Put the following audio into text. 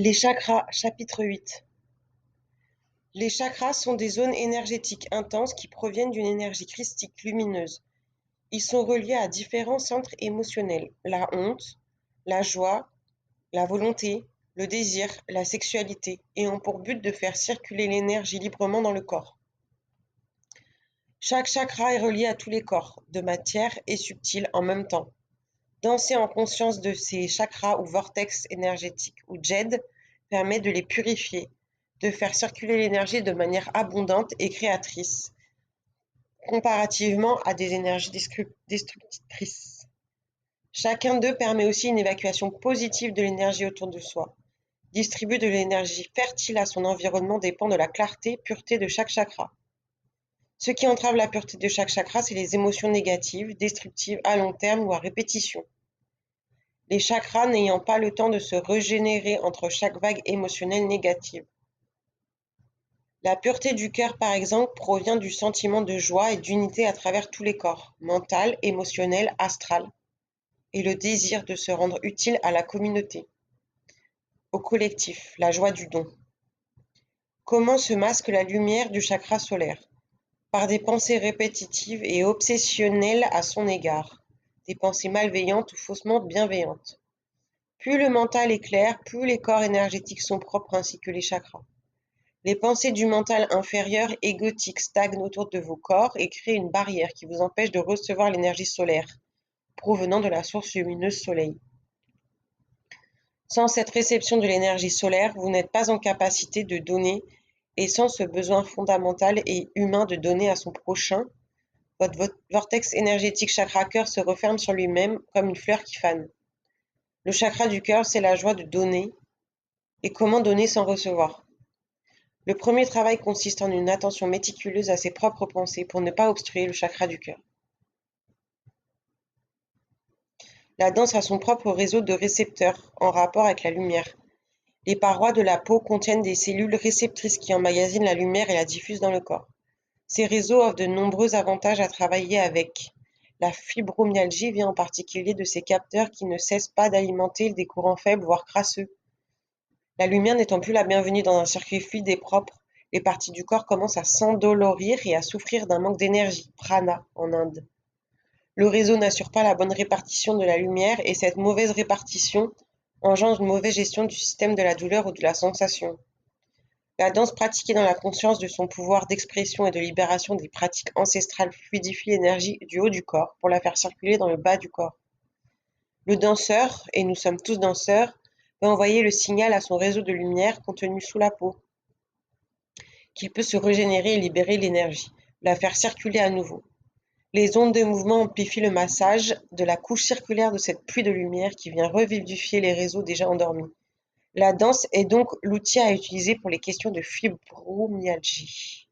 Les chakras, chapitre 8. Les chakras sont des zones énergétiques intenses qui proviennent d'une énergie christique lumineuse. Ils sont reliés à différents centres émotionnels: la honte, la joie, la volonté, le désir, la sexualité, et ont pour but de faire circuler l'énergie librement dans le corps. Chaque chakra est relié à tous les corps, de matière et subtil en même temps. Danser en conscience de ces chakras ou vortex énergétiques ou djed permet de les purifier, de faire circuler l'énergie de manière abondante et créatrice, comparativement à des énergies destructrices. Chacun d'eux permet aussi une évacuation positive de l'énergie autour de soi. Distribuer de l'énergie fertile à son environnement dépend de la clarté, pureté de chaque chakra. Ce qui entrave la pureté de chaque chakra, c'est les émotions négatives, destructives à long terme ou à répétition. Les chakras n'ayant pas le temps de se régénérer entre chaque vague émotionnelle négative. La pureté du cœur, par exemple, provient du sentiment de joie et d'unité à travers tous les corps, mental, émotionnel, astral, et le désir de se rendre utile à la communauté, au collectif, la joie du don. Comment se masque la lumière du chakra solaire? Par des pensées répétitives et obsessionnelles à son égard, des pensées malveillantes ou faussement bienveillantes. Plus le mental est clair, plus les corps énergétiques sont propres ainsi que les chakras. Les pensées du mental inférieur égotique stagnent autour de vos corps et créent une barrière qui vous empêche de recevoir l'énergie solaire, provenant de la source lumineuse soleil. Sans cette réception de l'énergie solaire, vous n'êtes pas en capacité de donner, et sans ce besoin fondamental et humain de donner à son prochain, votre vortex énergétique chakra-cœur se referme sur lui-même comme une fleur qui fane. Le chakra du cœur, c'est la joie de donner. Et comment donner sans recevoir? Le premier travail consiste en une attention méticuleuse à ses propres pensées pour ne pas obstruer le chakra du cœur. La danse a son propre réseau de récepteurs en rapport avec la lumière. Les parois de la peau contiennent des cellules réceptrices qui emmagasinent la lumière et la diffusent dans le corps. Ces réseaux offrent de nombreux avantages à travailler avec. La fibromyalgie vient en particulier de ces capteurs qui ne cessent pas d'alimenter des courants faibles, voire crasseux. La lumière n'étant plus la bienvenue dans un circuit fluide et propre, les parties du corps commencent à s'endolorir et à souffrir d'un manque d'énergie, prana en Inde. Le réseau n'assure pas la bonne répartition de la lumière et cette mauvaise répartition engendre une mauvaise gestion du système de la douleur ou de la sensation. La danse pratiquée dans la conscience de son pouvoir d'expression et de libération des pratiques ancestrales fluidifie l'énergie du haut du corps pour la faire circuler dans le bas du corps. Le danseur, et nous sommes tous danseurs, va envoyer le signal à son réseau de lumière contenu sous la peau, qu'il peut se régénérer et libérer l'énergie, la faire circuler à nouveau. Les ondes de mouvement amplifient le massage de la couche circulaire de cette pluie de lumière qui vient revivifier les réseaux déjà endormis. La danse est donc l'outil à utiliser pour les questions de fibromyalgie.